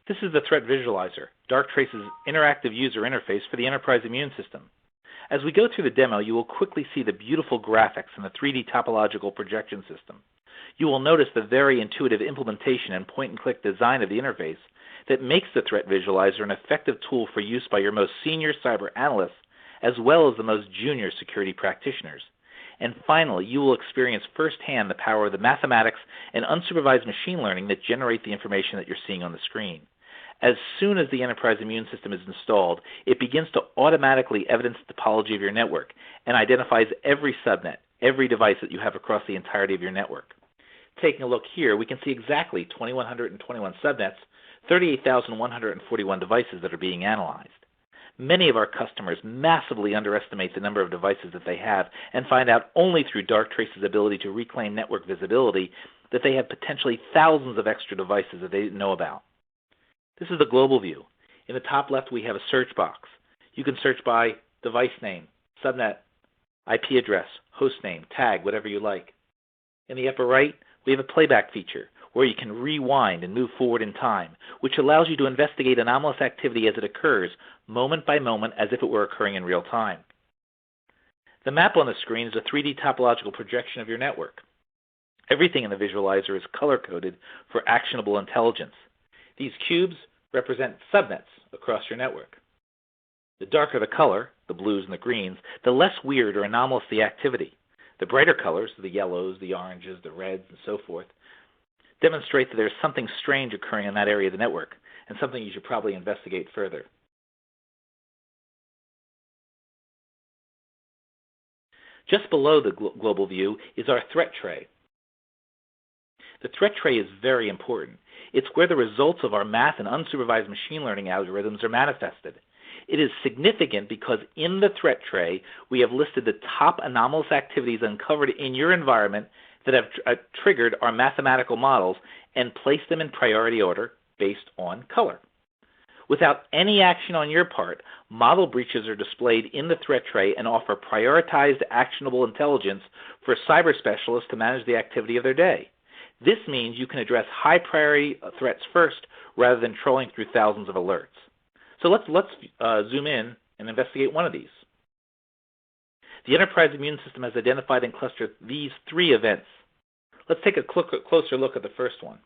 This is the Threat Visualizer, Darktrace's interactive user interface for the enterprise immune system. As we go through the demo, you will quickly see the beautiful graphics in the 3D topological projection system. You will notice the very intuitive implementation and point-and-click design of the interface that makes the Threat Visualizer an effective tool for use by your most senior cyber analysts as well as the most junior security practitioners. And finally, you will experience firsthand the power of the mathematics and unsupervised machine learning that generate the information that you're seeing on the screen. As soon as the enterprise immune system is installed, it begins to automatically evidence the topology of your network and identifies every subnet, every device that you have across the entirety of your network. Taking a look here, we can see exactly 2,121 subnets, 38,141 devices that are being analyzed. Many of our customers massively underestimate the number of devices that they have and find out only through Darktrace's ability to reclaim network visibility that they have potentially thousands of extra devices that they didn't know about. This is the global view. In the top left, we have a search box. You can search by device name, subnet, IP address, host name, tag, whatever you like. In the upper right, we have a playback feature where you can rewind and move forward in time, which allows you to investigate anomalous activity as it occurs, moment by moment, as if it were occurring in real time. The map on the screen is a 3D topological projection of your network. Everything in the visualizer is color-coded for actionable intelligence. These cubes represent subnets across your network. The darker the color, the blues and the greens, the less weird or anomalous the activity. The brighter colors, the yellows, the oranges, the reds, and so forth, demonstrate that there's something strange occurring in that area of the network and something you should probably investigate further. Just below the global view is our threat tray. The threat tray is very important. It's where the results of our math and unsupervised machine learning algorithms are manifested. It is significant because in the threat tray, we have listed the top anomalous activities uncovered in your environment that have triggered our mathematical models and placed them in priority order based on color. Without any action on your part, model breaches are displayed in the threat tray and offer prioritized actionable intelligence for cyber specialists to manage the activity of their day. This means you can address high priority threats first rather than trolling through thousands of alerts. So let's zoom in and investigate one of these. The enterprise immune system has identified and clustered these three events. Let's take a closer look at the first one.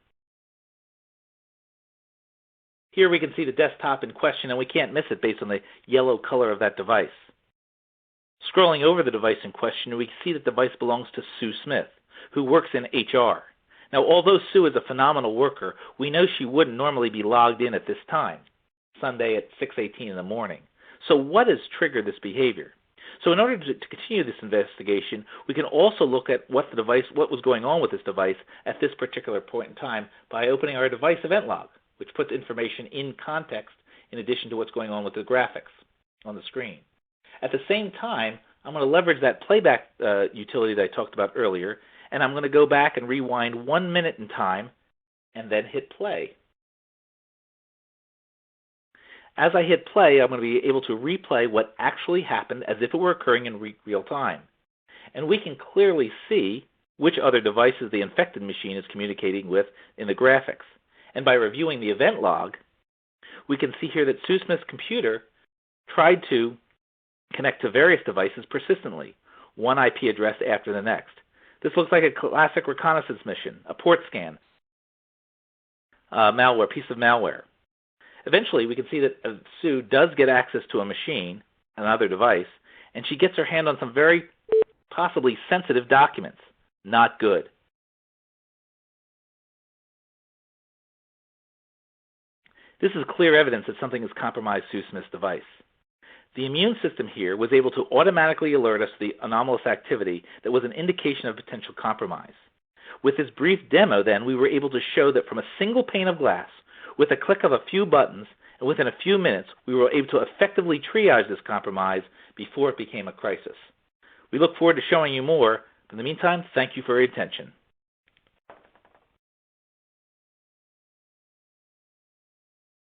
Here we can see the desktop in question, and we can't miss it based on the yellow color of that device. Scrolling over the device in question, we see that the device belongs to Sue Smith, who works in HR. Now, although Sue is a phenomenal worker, we know she wouldn't normally be logged in at this time, Sunday at 6:18 in the morning. So what has triggered this behavior? So in order to continue this investigation, we can also look at what was going on with this device at this particular point in time by opening our device event log, which puts information in context in addition to what's going on with the graphics on the screen. At the same time, I'm going to leverage that playback utility that I talked about earlier, and I'm going to go back and rewind 1 minute in time and then hit play. As I hit play, I'm going to be able to replay what actually happened as if it were occurring in real time. And we can clearly see which other devices the infected machine is communicating with in the graphics. And by reviewing the event log, we can see here that Sue Smith's computer tried to connect to various devices persistently, one IP address after the next. This looks like a classic reconnaissance mission, a port scan, piece of malware. Eventually, we can see that Sue does get access to a machine, another device, and she gets her hand on some very possibly sensitive documents. Not good. This is clear evidence that something has compromised Sue Smith's device. The immune system here was able to automatically alert us to the anomalous activity that was an indication of potential compromise. With this brief demo, then, we were able to show that from a single pane of glass, with a click of a few buttons, and within a few minutes, we were able to effectively triage this compromise before it became a crisis. We look forward to showing you more. In the meantime, thank you for your attention.